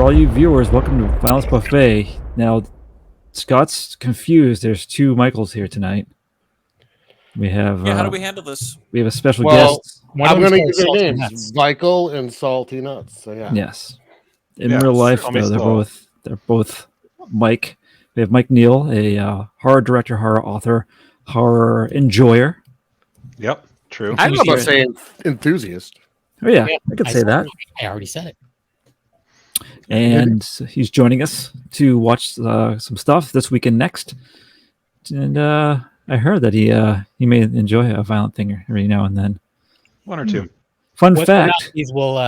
all you viewers, welcome to Violence Buffet. Now, Scott's confused. There's two Michaels here tonight. We have how do we handle this? We have a special guest. I'm going to use their names, Michael and Salty Nuts. So yeah. Yes. In real life, though, they're both Mike. We have Mike Neal, a horror director, horror author, horror enjoyer. Yep, true. I don't know about saying enthusiast. Oh yeah, I could say that. I already said it. And he's joining us to watch some stuff this weekend next. And I heard that he may enjoy a violent thing every now and then. One or two. Fun fact: these will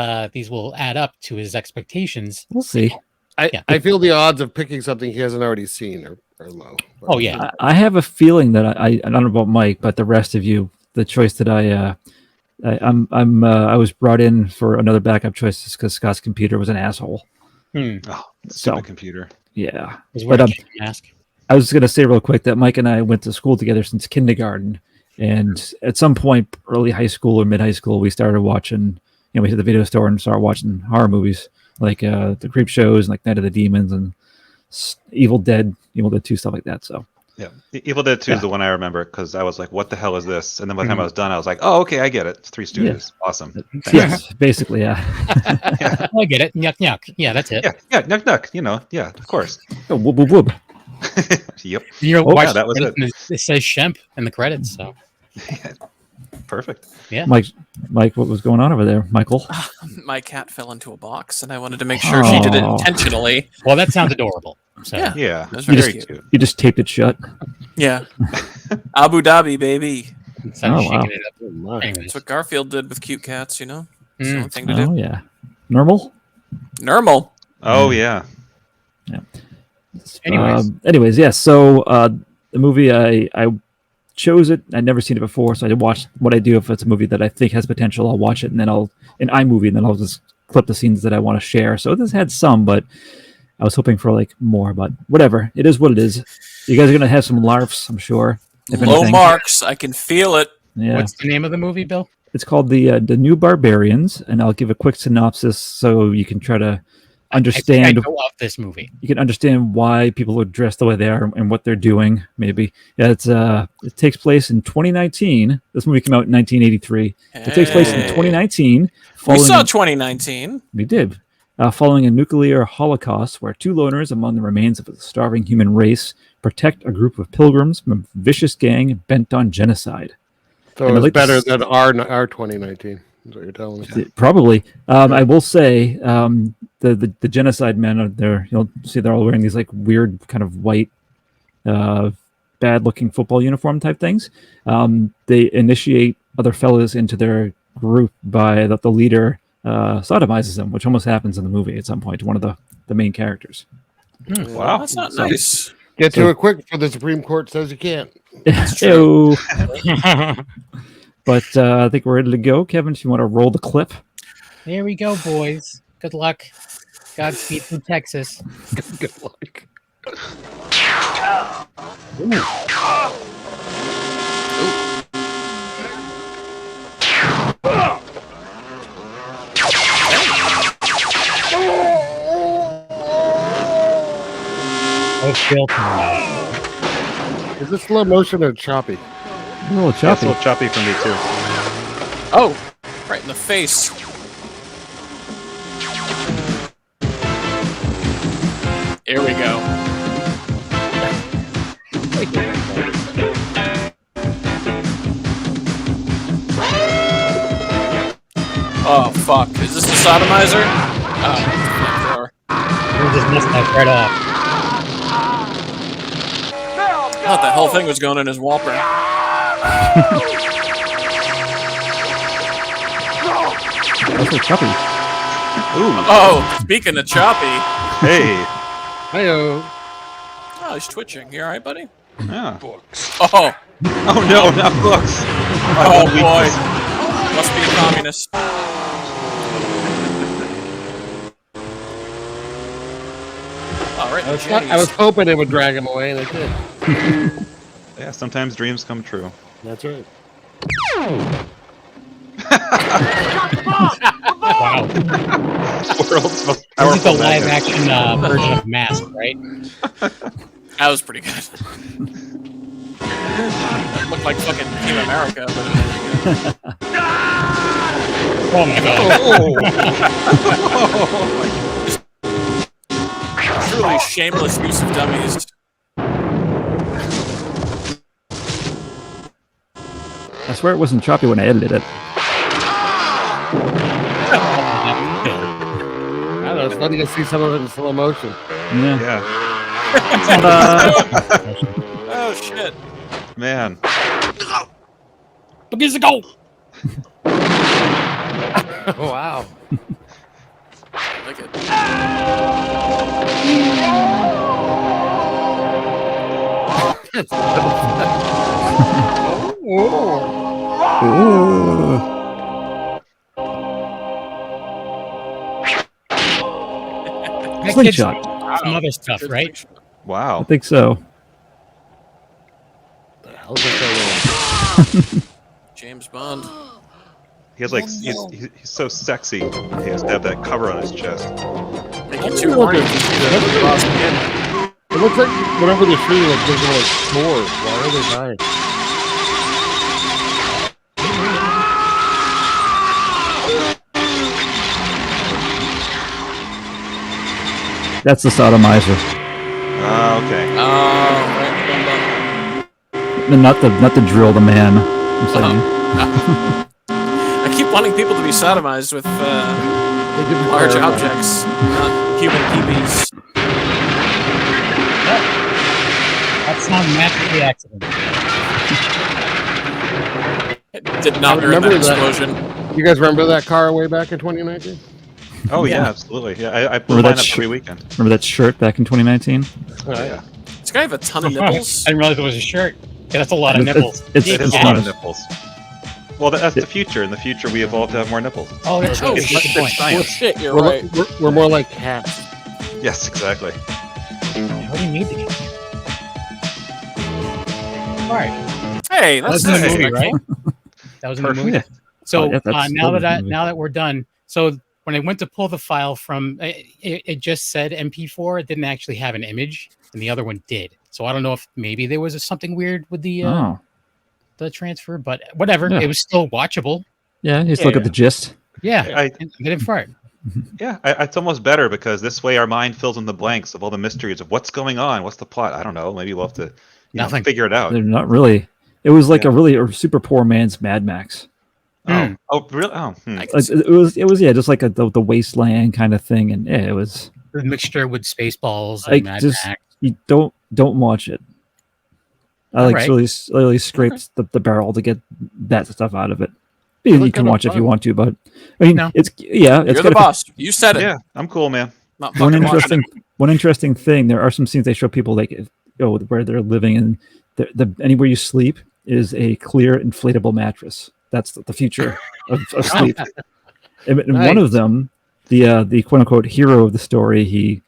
add up to his expectations. We'll see. I feel the odds of picking something he hasn't already seen are low. Oh yeah, I have a feeling that I don't know about Mike, but the rest of you, the choice that I was brought in for another backup choice just because Scott's computer was an asshole. Oh, stupid computer. Yeah, but mask. I was going to say real quick that Mike and I went to school together since kindergarten, and at some point, early high school or mid high school, we started watching. We hit the video store and started watching horror movies like the Creep shows, and like Night of the Demons and Evil Dead 2, stuff like that. So yeah, Evil Dead 2 is the one I remember because I was like, "What the hell is this?" And then by the time I was done, I was like, "Oh, okay, I get it. It's Three Stooges. Yeah. Awesome." Yes, basically, yeah. I get it. Yuck, yuck. Yeah, that's it. Yeah, yuck, yuck. Yeah, of course. Oh, whoop, whoop, whoop. Yep. That was it. It says Shemp in the credits, so. Yeah. Perfect. Yeah. Mike, what was going on over there, Michael? My cat fell into a box, and I wanted to make sure she did it intentionally. Well, that sounds adorable. So. Yeah. It was very cute. You just taped it shut. Yeah. Abu Dhabi, baby. Wow. That's what Garfield did with cute cats, It's the only thing to do. Oh, yeah. Normal? Oh, yeah. Yeah. Anyways, yeah. So the movie, I chose it. I'd never seen it before, so I did watch. What I do if it's a movie that I think has potential, I'll watch it, and then in iMovie, and then I'll just clip the scenes that I want to share. So this had some, but I was hoping for like more. But whatever, it is what it is. You guys are gonna have some larfs, I'm sure. Low marks, I can feel it. Yeah. What's the name of the movie, Bill? It's called the New Barbarians, and I'll give a quick synopsis so you can try to understand. I know of this movie. You can understand why people are dressed the way they are and what they're doing. Maybe it takes place in 2019. This movie came out in 1983. It takes place in 2019. We saw 2019. We did. Following a nuclear holocaust where two loners among the remains of a starving human race protect a group of pilgrims from a vicious gang bent on genocide. So it's better than our 2019. Is what you're telling me. Probably. I will say the genocide men are there. You'll see they're all wearing these like weird kind of white, bad-looking football uniform type things. They initiate other fellas into their group by the leader sodomizes them, which almost happens in the movie at some point to one of the main characters. Wow, that's not nice. Get to it quick before the Supreme Court says you can't. That's true. But I think we're ready to go. Kevin, if you want to roll the clip. There we go, boys. Good luck. Godspeed from Texas. Good luck. Is this slow motion or choppy? A little choppy. It's a little choppy for me too. Oh, right in the face. Here we go. Oh fuck! Is this the sodomizer? Oh, We'll just mess that right off. I thought the whole thing was going in his whopper. That's so choppy. Ooh. Oh, speaking of choppy. Hey. Hi-yo. Oh, he's twitching. You all right, buddy? Yeah. Books. Oh. Oh no, not books. Oh boy. Must be a communist. All right. I was hoping it would drag him away, and it did. Yeah, sometimes dreams come true. That's right. Wow. World's most This is the Powerful live magnet. action version of Mask, right? That was pretty good. It looked like fucking Team America, but it was pretty good. Oh my god. Truly shameless use of dummies. I swear it wasn't choppy when I edited it. I don't know. It's funny to see some of it in slow motion. Yeah. Yeah, Oh shit. man. Look, here's the goal. Oh, wow. I like it. That kid's Slingshot. some other stuff, Good right? slingshot. I Wow. think so. The hell's that James Bond. He has like he's so sexy. He has to have that cover on his chest. Make you too horny. Cross again. going? It looks like whenever they're shooting, like they're like swords. Why are they dying? That's the sodomizer. Okay. Right. Not the drill the man. I'm saying. I keep wanting people to be sodomized with They could be large terrifying. objects, not human peepees. That's not magically accident. It did not I earn that remember that. explosion. You guys remember that car way back in 2019? Oh yeah, Yeah. absolutely. Yeah, I Remember mine that up sh- every weekend. Remember that shirt back in 2019? Oh, Yeah. This guy have a ton of nipples. I didn't realize it was a shirt. Yeah, that's a lot of It's- nipples. it's- It is a Yeah. lot of nipples. Well, that's the future. In the future, we evolve to have more nipples. Oh, that's Oh good. shit! Good point. Oh shit! You're We're, right. we're more like cats. Yes, exactly. What do you need to get? All right. Hey, That that's was in the nice. movie, right? That was in the Perfect. movie. Yeah. So Oh, yeah, that's now the that movie. now that we're done, so when I went to pull the file from, it just said MP4. It didn't actually have an image, and the other one did. So I don't know if maybe there was something weird with the transfer, but whatever. Yeah. It was still watchable. Yeah, you still Yeah. get the gist. Yeah, I- and get in front. It's almost better because this way our mind fills in the blanks of all the mysteries of what's going on, what's the plot. I don't know. Maybe we'll have to Nothing. figure it out. They're not really. It was like Yeah. a super poor man's Mad Max. Hmm. Oh, really? Oh, I can Like, see- it was just like the wasteland kind of thing, and yeah, it was. The mixture with Spaceballs Like, and Mad just- Max. You don't watch it. I like Alright. really scraped the barrel to get that stuff out of it. You look can kinda watch if you fun. want to, but I mean, No. it's You're it's the got a boss. You said it. yeah. I'm cool, man. Not one fucking watching interesting thing. There are some scenes they show people like where they're living, and anywhere you sleep is a clear inflatable mattress. That's the future of sleep. And one of Nice. them, the quote unquote hero of the story, he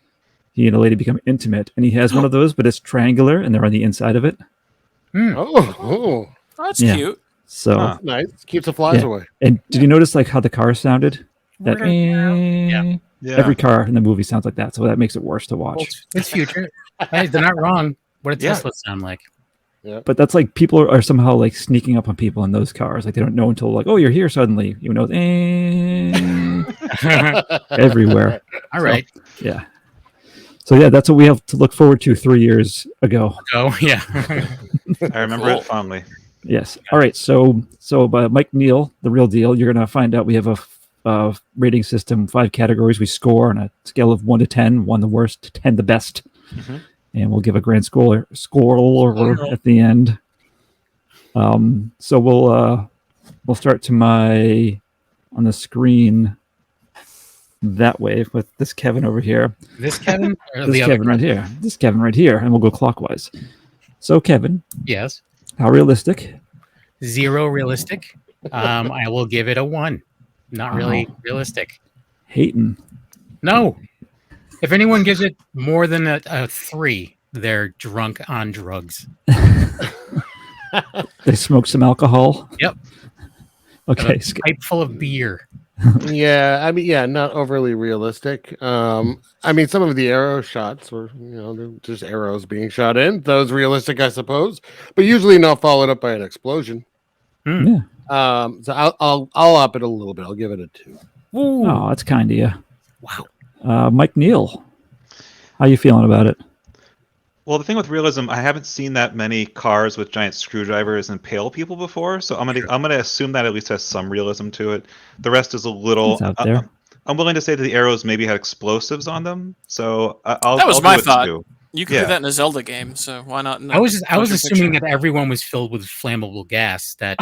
and a lady become intimate, and he has one of those, but it's triangular, and they're on the inside of it. Oh, Oh, that's Yeah. cute. So, Huh. nice. Keeps the flies Yeah. away. and did you notice like how the car sounded? That Yeah. Yeah. every car in the movie sounds like that, so that makes it worse to Well, watch. it's future. Hey, they're not wrong. What does Yeah. Tesla sound like? But that's like people are somehow like sneaking up on people in those cars. Like they don't know until like, oh, you're here suddenly. You know, everywhere. All right. Yeah. So yeah, that's what we have to look forward to 3 years ago. Oh yeah. I remember Cool. it fondly. Yes. All right. So Mike Neal, the real deal. You're gonna find out we have a rating system, 5 categories. We score on a scale of 1 to 10, 1 the worst, 10 the best, Mhm. and we'll give a grand score at the end. So we'll start to my on the screen that way with this Kevin over here. This Kevin or This the other? Kevin right here. This Kevin right here, and we'll go clockwise. So Kevin, Yes. how realistic? 0 realistic. I will give it a 1. Not really realistic. Hayton. No. If anyone gives it more than a 3, they're drunk on drugs. They smoke some alcohol. Yep. Okay. A pipe full of beer. Yeah, I mean, yeah, not overly realistic. I mean, some of the arrow shots were, they're just arrows being shot in. Those realistic, I suppose, but usually not followed up by an explosion. Yeah. So I'll up it a little bit. I'll give it a 2. Ooh, Oh, that's kind of you. wow. Mike Neal, how you feeling about it? Well, the thing with realism, I haven't seen that many cars with giant screwdrivers impale people before, so I'm gonna assume that at least has some realism to it. The rest is a little. It's out there. I'm willing to say that the arrows maybe had explosives on them, so I'll. That was I'll my do it thought. too. You could do that in a Zelda game, so why not? I was assuming that everyone was filled with flammable gas that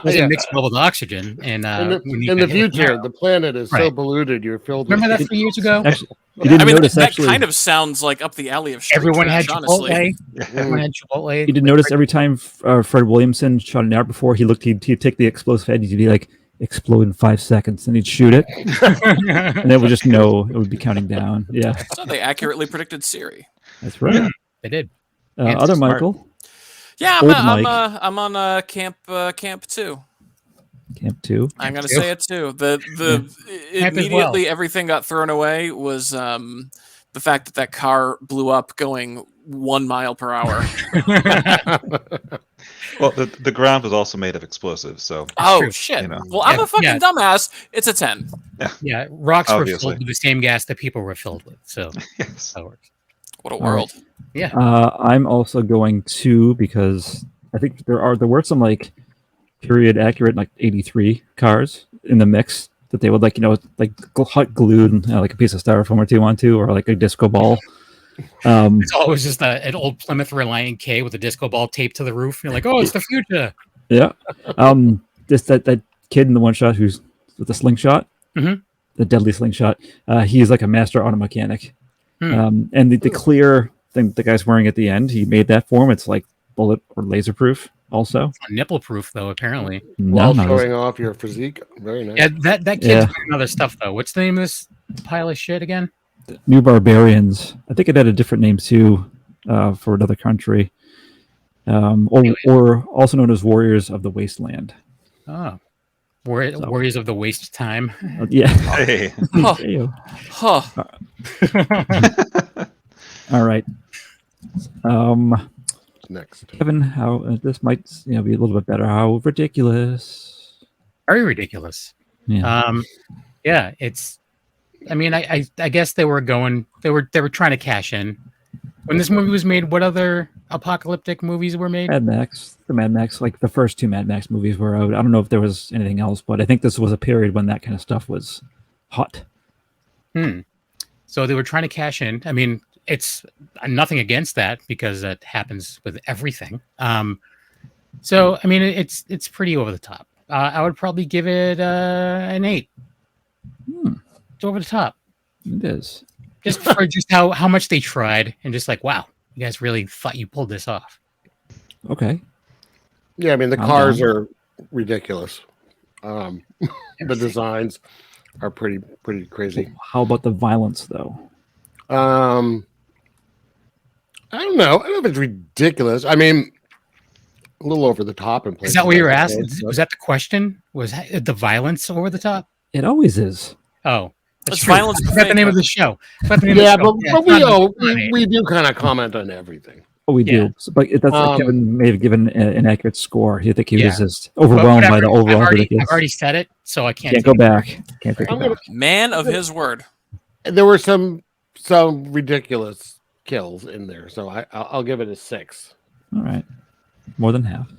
wasn't mixed well with oxygen. And in the future, the planet is so polluted, you're filled with. Remember that 3 years ago? Actually, you didn't notice that actually. kind of sounds like up the alley of street Everyone trash, had honestly. Chipotle. Everyone had Chipotle. You didn't notice every time Fred Williamson shot an arrow before he looked, he'd take the explosive head. He'd be like, explode in 5 seconds, and he'd shoot it, and it would just know it would be counting down. Yeah, So they accurately predicted Siri. that's right. They did. Other smart. Michael, Yeah, Old I'm on camp 2. Camp 2. I'm gonna say it too. The immediately everything got thrown away was the fact that car blew up going 1 mile per hour. Well, the ground was also made of explosives, so. Oh true. shit! know. Well, I'm a fucking dumbass. It's a 10. Yeah, rocks were Obviously. filled with the same gas that people were filled with. So Yes. that works. What a world! Yeah. I'm also going 2 because I think there were some like period accurate like 83 cars in the mix that they would like hot glued like a piece of styrofoam or two onto, or like a disco ball. It's always just an old Plymouth Reliant K with a disco ball taped to the roof. You're like, oh, it's the future. Yeah. Just that kid in the one shot who's with the slingshot, the deadly slingshot. He's like a master auto mechanic. And the clear thing the guy's wearing at the end, he made that for him. It's like bullet or laser proof. Also, Nipple proof though, apparently. While showing off your physique, very nice. Yeah, that kid's doing other stuff though. What's the name of this pile of shit again? New Barbarians. I think it had a different name too, for another country, or also known as Warriors of the Wasteland. Oh, Warriors of the Waste Time. Yeah. Hey. Huh. All right. Next, Kevin, how this might be a little bit better. How ridiculous? Very ridiculous. Yeah. Yeah. It's. I mean, I guess they were trying to cash in. When this movie was made, what other apocalyptic movies were made? The Mad Max, like the first 2 Mad Max movies were out. I don't know if there was anything else, but I think this was a period when that kind of stuff was hot. So they were trying to cash in. I mean, it's nothing against that because that happens with everything. So I mean, it's pretty over the top. I would probably give it an 8. It's over the top. It is. Just for just how much they tried, and just like, wow, you guys really thought you pulled this off. Okay. Yeah, I mean the cars are ridiculous. The designs are pretty crazy. How about the violence, though? I don't know. I don't know if it's ridiculous. I mean, a little over the top in places. Is that what you were like asking? Was that the question? Was the violence over the top? It always is. Oh, that's It's true. violence. Is that the name of the show? Yeah, but we do kind of comment on everything. Oh, we do. So, but that's Kevin may have given an accurate score. You think he was just overwhelmed by the overall ridiculous. I've already said it, so I can't go back. Can't take it back. Man of his word. There were some ridiculous kills in there, so I'll give it a 6. All right, more than half.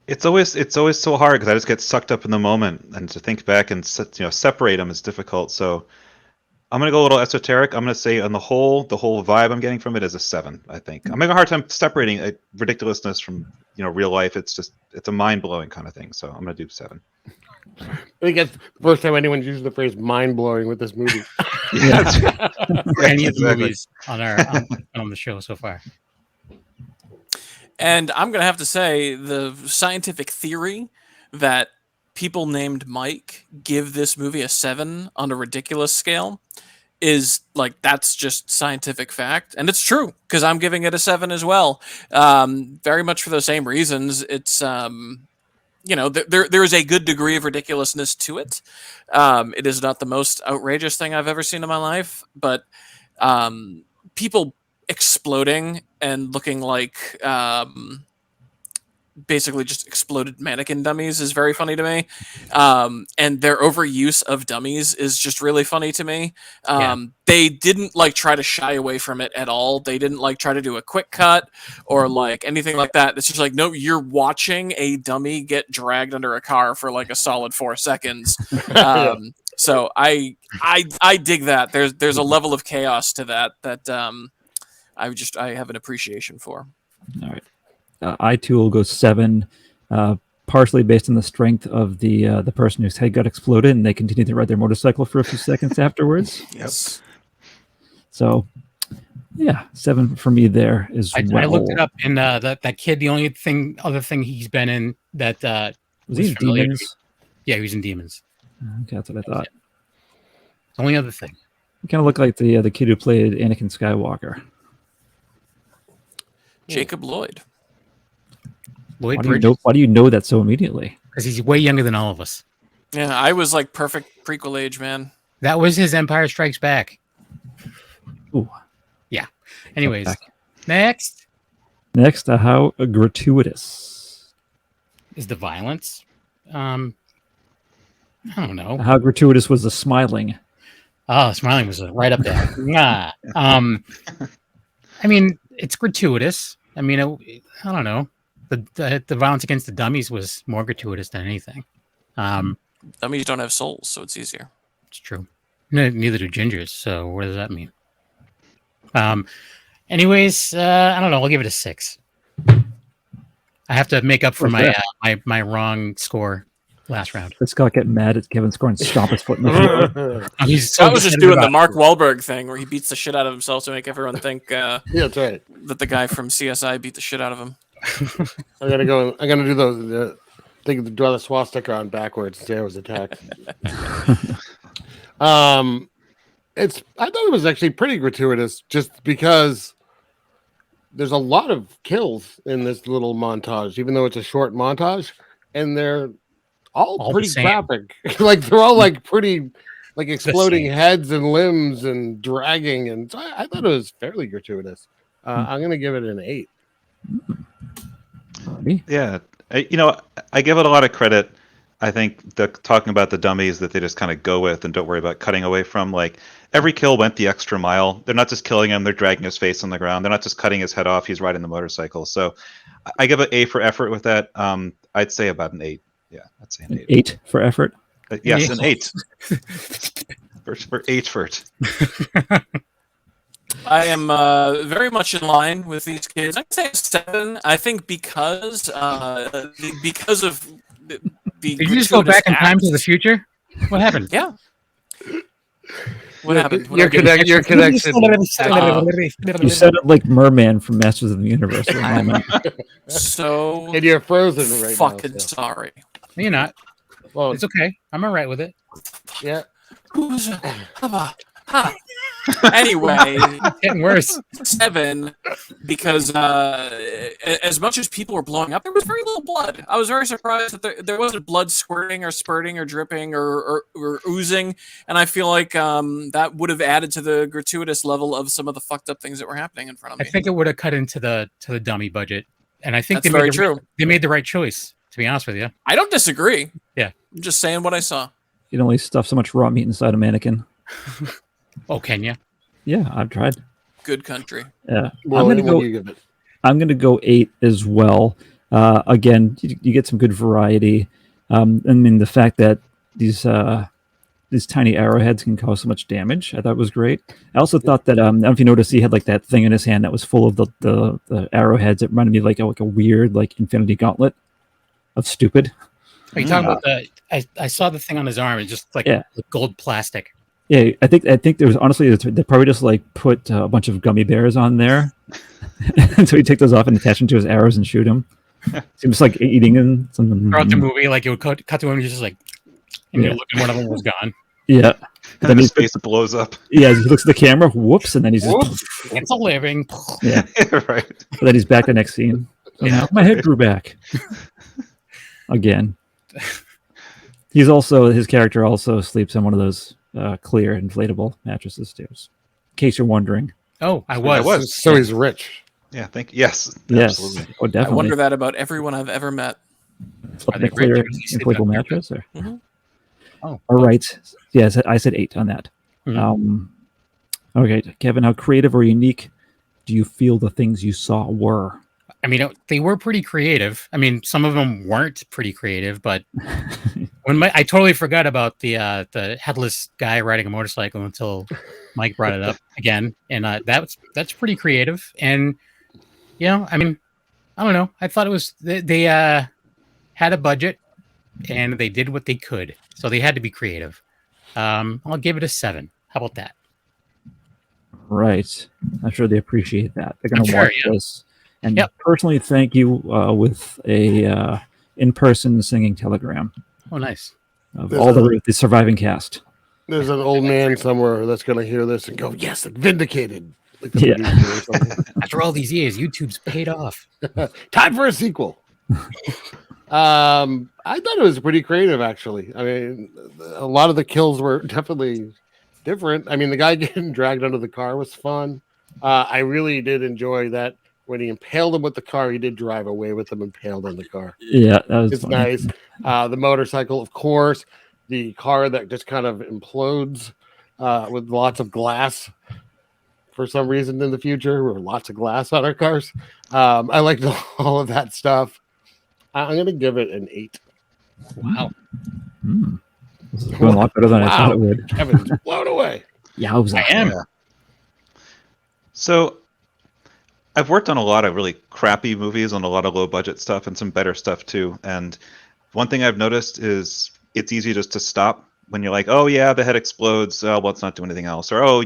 It's always so hard because I just get sucked up in the moment, and to think back and separate them is difficult. So I'm gonna go a little esoteric. I'm gonna say on the whole vibe I'm getting from it is a 7. I think I'm having a hard time separating ridiculousness from real life. It's a mind blowing kind of thing. So I'm gonna do 7. I think it's the first time anyone's used the phrase "mind blowing" with this movie. For any of the movies on the show so far. And I'm going to have to say the scientific theory that people named Mike give this movie a 7 on a ridiculous scale is like, that's just scientific fact. And it's true because I'm giving it a 7 as well. Very much for the same reasons. It's there is a good degree of ridiculousness to it. It is not the most outrageous thing I've ever seen in my life, but people exploding and looking like basically just exploded mannequin dummies is very funny to me. And their overuse of dummies is just really funny to me. They didn't try to shy away from it at all. They didn't try to do a quick cut or anything like that. It's just no, you're watching a dummy get dragged under a car for a solid 4 seconds. So I dig that. There's a level of chaos to that I have an appreciation for. All right. I too will go 7, partially based on the strength of the person whose head got exploded, and they continued to ride their motorcycle for a few seconds afterwards. Yes. So, yeah, 7 for me there is. I looked it up, and that kid, the only other thing he's been in that was he in Demons? Yeah, he was in Demons. Okay, that's what I thought. It's the only other thing. He kind of looked like the kid who played Anakin Skywalker. Jacob Lloyd. Lloyd Why do you know that so immediately? Because he's way younger than all of us. Yeah, I was perfect prequel age, man. That was his Empire Strikes Back. Ooh. Yeah. Anyways, next. Next, how gratuitous is the violence? I don't know. How gratuitous was the smiling? Oh, smiling was right up there. Nah. I mean, it's gratuitous. I mean, I don't know. The violence against the dummies was more gratuitous than anything. Dummies don't have souls, so it's easier. It's true. Neither do gingers. So what does that mean? Anyways, I don't know. I'll give it a 6. I have to make up for my wrong score last round. Let's Scott get mad at Kevin score and stomp his foot in the floor. I was just doing the Mark Wahlberg thing where he beats the shit out of himself to make everyone think yeah, that's right. that the guy from CSI beat the shit out of him. I'm gonna do the thing to draw the swastika on backwards and say I was attacked. I thought it was actually pretty gratuitous just because there's a lot of kills in this little montage, even though it's a short montage, and they're all pretty graphic. They're all pretty exploding heads and limbs and dragging, and so I thought it was fairly gratuitous. I'm gonna give it an 8. Yeah, I give it a lot of credit. I think talking about the dummies that they just kind of go with and don't worry about cutting away from. Every kill went the extra mile. They're not just killing him; they're dragging his face on the ground. They're not just cutting his head off; he's riding the motorcycle. So, I give it A for effort with that. I'd say about an 8. Yeah, I'd say an 8. 8 for effort. Yes, an 8. for effort. I am very much in line with these kids. I'd say a 7. I think because of the. Did you just go back in time to the future? What happened? Yeah. What happened? Your connection. You sounded like Merman from Masters of the Universe for a moment. So and you're frozen right fucking now. So. Sorry. You're not. Well, it's okay. I'm all right with it. Yeah. Anyway, getting worse. 7, because as much as people were blowing up, there was very little blood. I was very surprised that there wasn't blood squirting or spurting or dripping or oozing, and I feel like that would have added to the gratuitous level of some of the fucked up things that were happening in front of me. I think it would have cut into the dummy budget, and I think that's very true. They made the right choice. To be honest with you, I don't disagree. Yeah, I'm just saying what I saw. You can only stuff so much raw meat inside a mannequin. Oh, can you? Yeah, I've tried. Good country. Yeah, well, I'm gonna go 8 as well. Again, you get some good variety. I mean, the fact that these tiny arrowheads can cause so much damage, I thought was great. I also thought that I don't know if you noticed, he had that thing in his hand that was full of the arrowheads. It reminded me of a weird Infinity Gauntlet of stupid. Are you talking about the? I saw the thing on his arm. It's just gold plastic. Yeah, I think there was honestly they probably just put a bunch of gummy bears on there, and so he'd take those off and attach them to his arrows and shoot them. Seems like eating and something. Throughout the movie, it would cut to him, and he's just and you're looking, one of them was gone. Yeah, and then his face blows up. Yeah, he looks at the camera. Whoops, and then he's just. It's a living. Yeah, right. But then he's back the next scene. Yeah, my head grew back. again. His character also sleeps on one of those clear inflatable mattresses too. In case you're wondering. Oh, I I was. was. So he's rich. Yeah, yes, Yes. absolutely. Oh, I definitely. wonder that about everyone I've ever met. Slept Are in they a clear rich? Does he sleep in a inflatable clear mattress. Or? Mhm. Oh, All right. Yes, I said 8 on that. Mhm. Okay, Kevin, how creative or unique do you feel the things you saw were? I mean, they were pretty creative. I mean, some of them weren't pretty creative, but I totally forgot about the headless guy riding a motorcycle until Mike brought it up again, and that's pretty creative. And I mean, I don't know. I thought it was they had a budget and they did what they could, so they had to be creative. I'll give it a 7. How about that? Right. I'm sure they appreciate that. They're going I'm to sure, watch yeah. this and Yep. personally thank you with a in-person singing telegram Oh, nice. of There's all the surviving cast. There's an old man somewhere that's going to hear this and go, yes, vindicated. Like the Yeah. producer or something. After all these years, YouTube's paid off. Time for a sequel. I thought it was pretty creative, actually. I mean, a lot of the kills were definitely different. I mean, the guy getting dragged under the car was fun. I really did enjoy that when he impaled him with the car. He did drive away with him impaled on the car. Yeah, that was It's funny. nice. The motorcycle, of course. The car that just kind of implodes with lots of glass for some reason in the future, or lots of glass on our cars. I liked all of that stuff. I'm going to give it an 8. Wow. This is going a lot better than I thought it would. Kevin's blown away. Yowza. I am. Yeah. So I've worked on a lot of really crappy movies, on a lot of low budget stuff, and some better stuff too. And one thing I've noticed is it's easy just to stop when you're like, oh yeah, the head explodes. Well, let's not do anything else. Or, oh,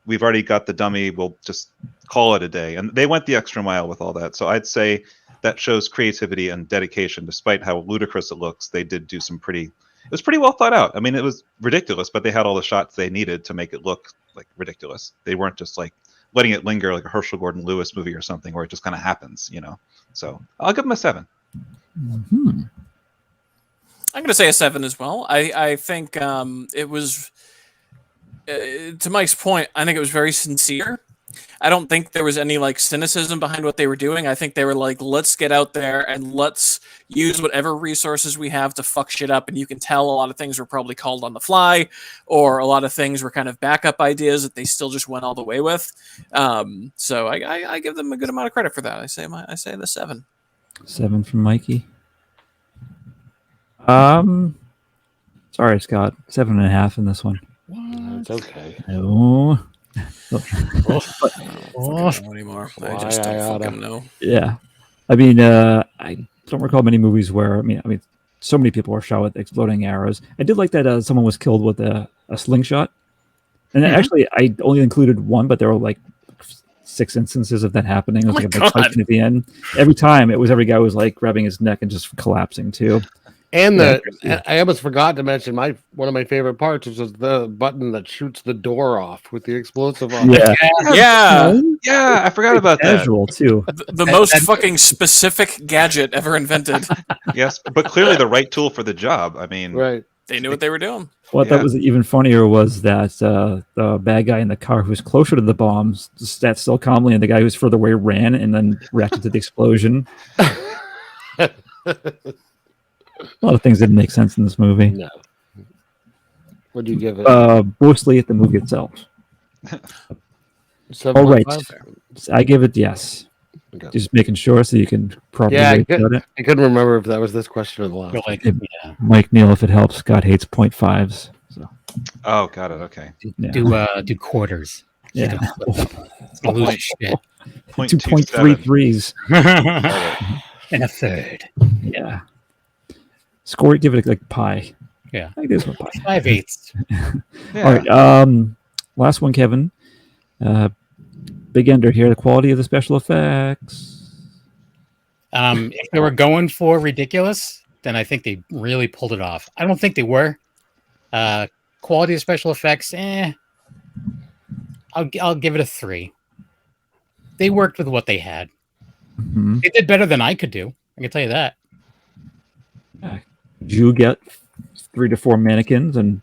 we've already got the dummy. We'll just call it a day. And they went the extra mile with all that. So I'd say that shows creativity and dedication. Despite how ludicrous it looks, they did do it was pretty well thought out. I mean, it was ridiculous, but they had all the shots they needed to make it look like ridiculous. They weren't just like letting it linger like a Herschel Gordon Lewis movie or something where it just kind of happens, So I'll give them a 7. Mm-hmm. I'm going to say a 7 as well. I think it was, to Mike's point, I think it was very sincere. I don't think there was any cynicism behind what they were doing. I think they were like, let's get out there and let's use whatever resources we have to fuck shit up. And you can tell a lot of things were probably called on the fly, or a lot of things were kind of backup ideas that they still just went all the way with. So I give them a good amount of credit for that. I say the 7. 7 from Mikey. Sorry, Scott. 7.5 in this one. It's okay. Oh. I don't know anymore. I just don't fucking know. Yeah. I mean, I don't recall many movies where, I mean, so many people were shot with exploding arrows. I did like that someone was killed with a slingshot. And actually, I only included one, but there were like 6 instances of that happening. It was like a big fight at the end. Every time, every guy was like grabbing his neck and just collapsing too. And I almost forgot to mention one of my favorite parts, which was the button that shoots the door off with the explosive on. Yeah. Yeah, I forgot about that. Casual too. The most fucking specific gadget ever invented. Yes, but clearly the right tool for the job. I mean, Right. They knew what they were doing. What that was even funnier was that the bad guy in the car who was closer to the bombs sat still calmly, and the guy who was further away ran and then reacted to the explosion. A lot of things didn't make sense in this movie. No. What do you give it? Mostly at the movie itself. 7.5? All right. I give it yes. Okay. Just making sure so you can properly Yeah, rate it. I couldn't remember if that was this question or the last. Mike Neal, if it helps, Scott hates 0.5s. So. Oh, got it. Okay. Do quarters. Yeah. It's gonna lose its shit. 2.33s. And a third. Yeah. Score it, give it like pi. Yeah. I think this one pi. 5/8. Yeah. All right. Last one, Kevin. Big ender here. The quality of the special effects. If they were going for ridiculous, then I think they really pulled it off. I don't think they were. Quality of special effects, I'll give it a 3. They worked with what they had. Mm-hmm. They did better than I could do. I can tell you that. You get 3 to 4 mannequins and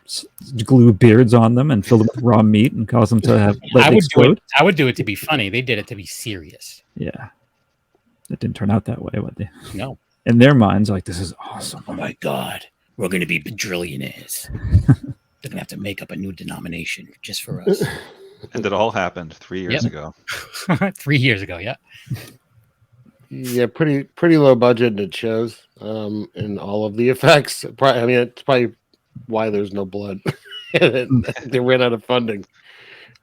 glue beards on them and fill them with raw meat and cause them to have I would explode. do it. I would do it to be funny. They did it to be serious. Yeah, it didn't turn out that way. What they No. in their minds, like, this is awesome. Oh my God, we're going to be bajillionaires. They're gonna have to make up a new denomination just for us. And it all happened 3 years ago. 3 years ago, yeah. Yeah, pretty low budget, and it shows in all of the effects. I mean, it's probably why there's no blood. They ran out of funding.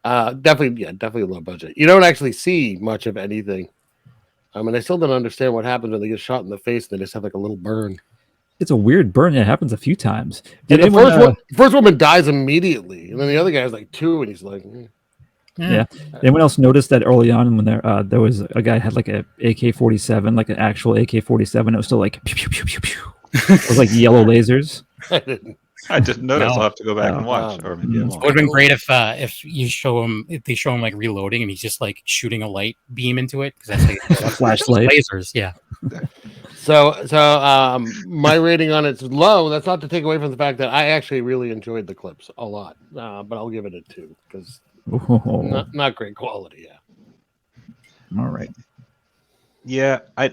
Definitely low budget. You don't actually see much of anything. I mean, I still don't understand what happens when they get shot in the face and they just have like a little burn. It's a weird burn. It happens a few times. And the first woman dies immediately, and then the other guy's like 2, and he's like, Yeah. Anyone else notice that early on when there was a guy had like a AK-47, like an actual AK-47, it was still like pew, pew, pew, pew, pew. It was like yellow lasers. I didn't notice. No. I'll have to go back and watch. Or maybe I It won't. would have been great if they show him like reloading and he's just like shooting a light beam into it because that's like Flashlight. lasers. Yeah. So my rating on it's low. That's not to take away from the fact that I actually really enjoyed the clips a lot, but I'll give it a 2 because not great quality. Yeah. All right. Yeah, I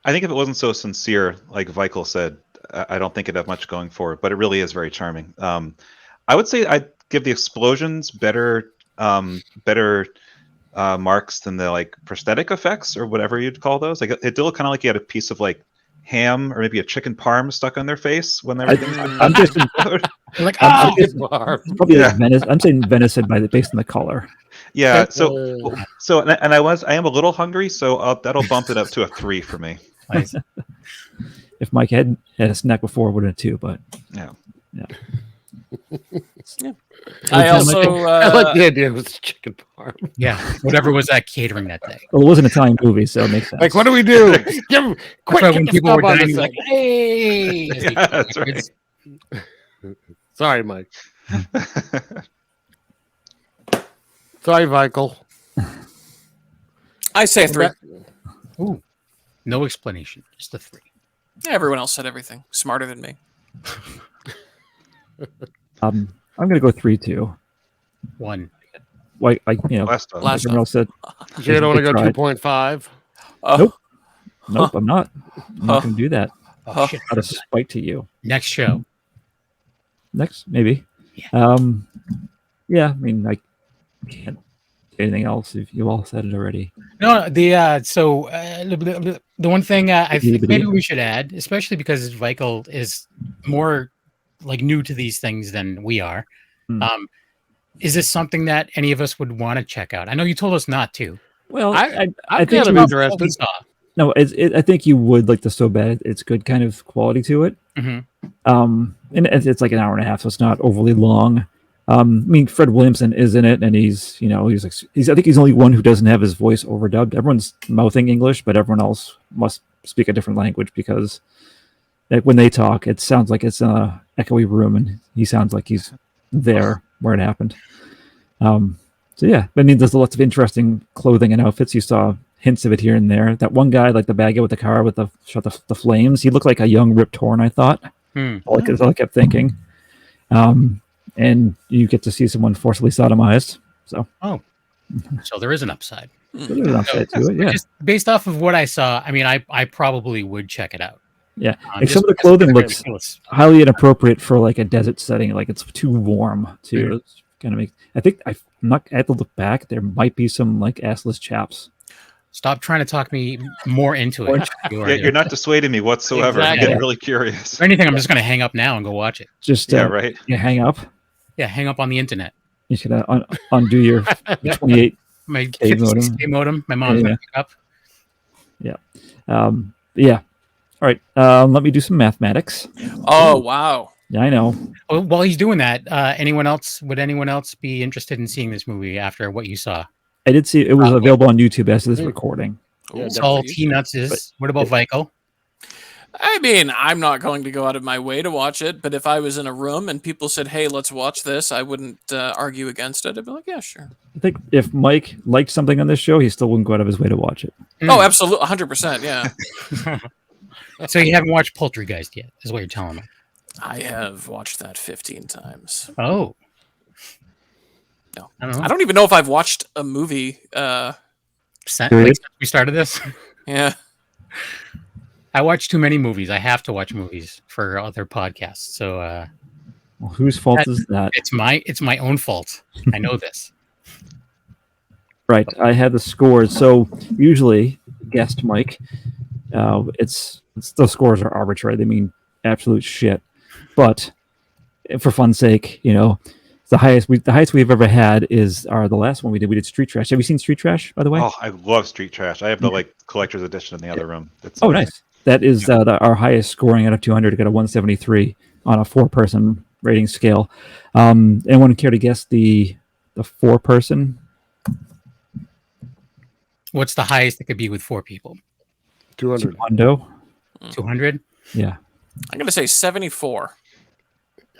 think if it wasn't so sincere, like Vikel said, I don't think it'd have much going for it. But it really is very charming. I would say I'd give the explosions better marks than the like prosthetic effects or whatever you'd call those. Like it did look kind of like you had a piece of like ham or maybe a chicken parm stuck on their face when everything. I'm just Like, I'm probably like venison. I'm saying venison based on the color. Yeah. So and I am a little hungry, so that'll bump it up to a 3 for me. nice. If Mike had a snack before, it would have 2, but Yeah. I also I like the idea it was chicken parm. Yeah. Whatever was that catering that day. well, it was an Italian movie, so it makes sense. Like, what do we do? Give him quick! That's why when get the people were stop on dying, this he was like, thing. "Hey!" as they- Yeah, that's right. Sorry, Mike. Sorry, Michael. I say 3. Ooh, no explanation, just a 3. Everyone else said everything. Smarter than me. I'm gonna go 3 too. 1. Like Last one. like everyone else said. You don't want to go Tried. 2.5? Nope. Nope, I'm not. I'm not gonna do that. Oh, shit. Out of spite to you. Next show. Next, maybe. Yeah. Yeah. I mean, I can't say anything else if you all said it already. No, the one thing I think maybe we should add, especially because Vikel is more like new to these things than we are. Is this something that any of us would want to check out? I know you told us not to. Well, I'm I think kind of you- interested. We saw. no, I think you would like the so bad it's good kind of quality to it. Mhm. And it's like an hour and a half, so it's not overly long. I mean, Fred Williamson is in it, and he's I think he's the only one who doesn't have his voice overdubbed. Everyone's mouthing English, but everyone else must speak a different language because like when they talk, it sounds like it's an echoey room, and he sounds like he's there where it happened. So yeah, I mean, there's lots of interesting clothing and outfits. You saw hints of it here and there. That one guy, like the bad guy with the car with the flames, he looked like a young Rip Torn, I thought. All I kept thinking. And you get to see someone forcibly sodomized. So So there is an upside. there's an upside to it. Yeah, Just based off of what I saw, I mean, I probably would check it out. yeah. Like Just some of the because clothing it's looks ridiculous. highly inappropriate for like a desert setting. Like it's too warm to kind of make. I think I'm not. I have to look back. There might be some like assless chaps. Stop trying to talk me more into it. You're not dissuading me whatsoever. I'm Exactly. getting really curious. If anything, I'm just going to hang up now and go watch it. Just Yeah, right. You hang up. Yeah, hang up on the internet. You should undo your 28. My K modem. 56K modem. My mom's going to pick up. Yeah. All right. Let me do some mathematics. Oh, wow. Yeah, I know. Well, while he's doing that, would anyone else be interested in seeing this movie after what you saw? I did see it was available on YouTube as of this recording. Yeah, All T-Nuts is. What about Vikel? I mean, I'm not going to go out of my way to watch it, but if I was in a room and people said, "Hey, let's watch this," I wouldn't argue against it. I'd be like, "Yeah, sure." I think if Mike liked something on this show, he still wouldn't go out of his way to watch it. Oh, absolutely, 100%. Yeah. So you haven't watched Poltergeist yet, is what you're telling me. I have watched that 15 times. Oh. No. I don't know. I don't even know if I've watched a movie. Since Period. we started this. Yeah. I watch too many movies. I have to watch movies for other podcasts. So Well, whose fault is that? it's my own fault. I know this. Right. I had the scores. So usually, guest Mike, it's the scores are arbitrary. They mean absolute shit. But for fun's sake, the highest we've ever had are the last one we did. We did Street Trash. Have you seen Street Trash, by the way? Oh, I love Street Trash. I have the collector's edition in the other room. It's Oh, nice. That is our highest scoring out of 200. Got a 173 on a 4-person rating scale. Anyone care to guess the 4-person? What's the highest it could be with 4 people? 200. 200? Yeah. I'm going to say 74.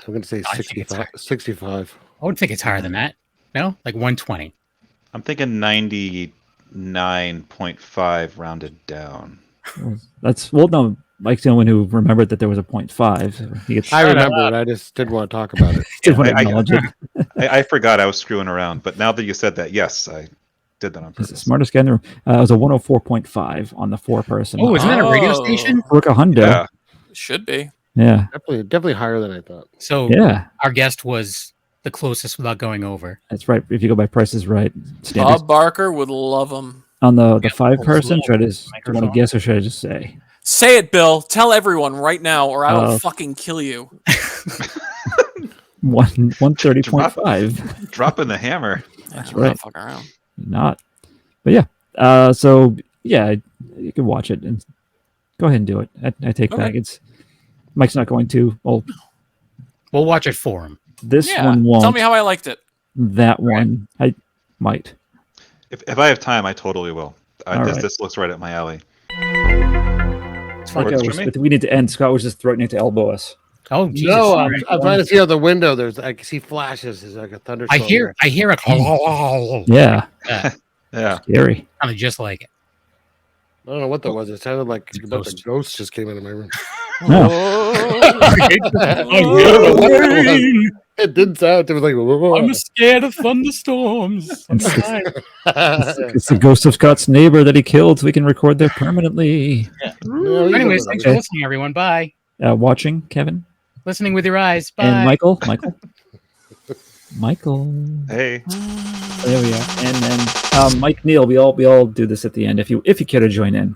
I'm going to say I think it's 65. 65. I would think it's higher than that. No? Like 120. I'm thinking 99.5 rounded down. No, Mike's the only one who remembered that there was a 0.5. So he gets, I remember it. I just didn't want to talk about it. didn't want to acknowledge it. I forgot I was screwing around, but now that you said that, yes, I did that on He's the purpose. smartest guy in the room. It was a 104.5 on the 4-person. Oh, isn't that a radio Oh. station? Brooke a hundo. Yeah. Should be. Yeah. Definitely higher than I thought. So Yeah. our guest was the closest without going over. That's right. If you go by Price is Right. Standards. Bob Barker would love him. On the Yeah, 5-person, hold do you on. want to Microphone. guess or should I just say? Say it, Bill. Tell everyone right now, or I will Uh, fucking kill you. 130.5. Dropping the hammer. That's right. Not fucking around. Not. But yeah. You can watch it and go ahead and do it. I take Okay. back. Mike's not going to. Well, We'll watch it for him. this Yeah. one won't. Tell me how I liked it. That one, I might. If I have time, I totally will. All right. This looks right up my alley. It's Scott fine. Works was- for me. we need to end. Scott was just threatening to elbow us. Oh, Jesus. No, All I'm right. trying to see out the window. I can see flashes. There's like a I thunderstorm. hear a Yeah, Yeah. scary. kind of just like it. I don't know what that was. It sounded like It's a a bunch ghost. of ghosts just came into my room. No. It didn't sound. It was like. I'm scared of thunderstorms. It's the ghost of Scott's neighbor that he killed, so we can record there permanently. Anyways, thanks for listening, everyone. Bye. Watching Kevin Listening with your eyes. Bye. and Michael. Hey. There we are. And then Mike Neal. We all do this at the end. If you care to join in.